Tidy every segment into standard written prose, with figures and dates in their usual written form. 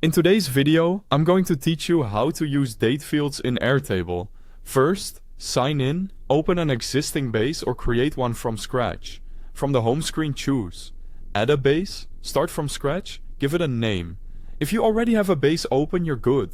In today's video, I'm going to teach you how to use date fields in Airtable. First, sign in, open an existing base or create one from scratch. From the home screen, choose Add a base, start from scratch, give it a name. If you already have a base open, you're good.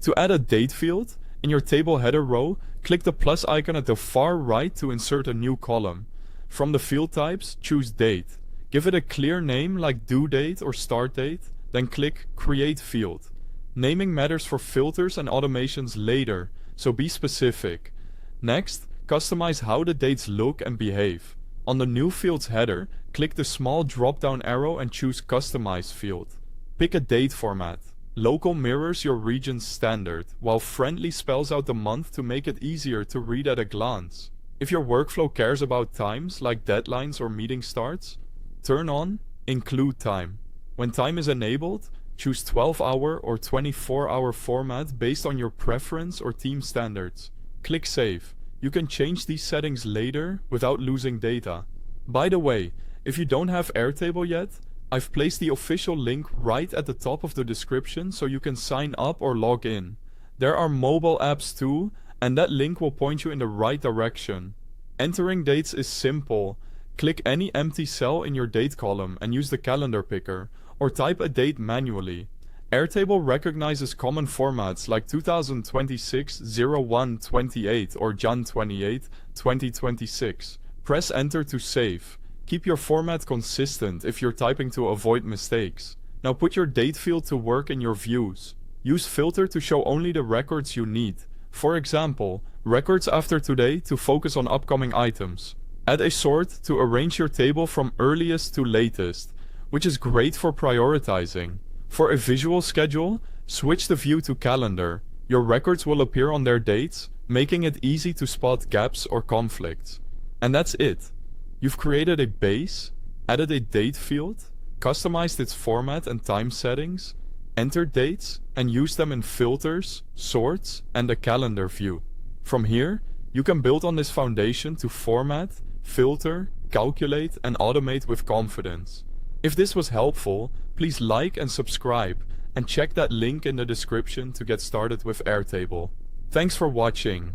To add a date field, in your table header row, click the plus icon at the far right to insert a new column. From the field types, choose date. Give it a clear name like due date or start date. Then click Create Field. Naming matters for filters and automations later, so be specific. Next, customize how the dates look and behave. On the New Fields header, click the small drop-down arrow and choose Customize field. Pick a date format. Local mirrors your region's standard, while friendly spells out the month to make it easier to read at a glance. If your workflow cares about times like deadlines or meeting starts, turn on Include Time. When time is enabled, choose 12-hour or 24-hour format based on your preference or team standards. Click Save. You can change these settings later without losing data. By the way, if you don't have Airtable yet, I've placed the official link right at the top of the description so you can sign up or log in. There are mobile apps too, and that link will point you in the right direction. Entering dates is simple. Click any empty cell in your date column and use the calendar picker, or type a date manually. Airtable recognizes common formats like 2026-01-28 or Jan 28, 2026. Press enter to save. Keep your format consistent if you're typing to avoid mistakes. Now put your date field to work in your views. Use filter to show only the records you need. For example, records after today to focus on upcoming items. Add a sort to arrange your table from earliest to latest, which is great for prioritizing. For a visual schedule, switch the view to calendar. Your records will appear on their dates, making it easy to spot gaps or conflicts. And that's it. You've created a base, added a date field, customized its format and time settings, entered dates, and used them in filters, sorts, and a calendar view. From here, you can build on this foundation to format, filter, calculate, and automate with confidence. If this was helpful, please like and subscribe, and check that link in the description to get started with Airtable. Thanks for watching.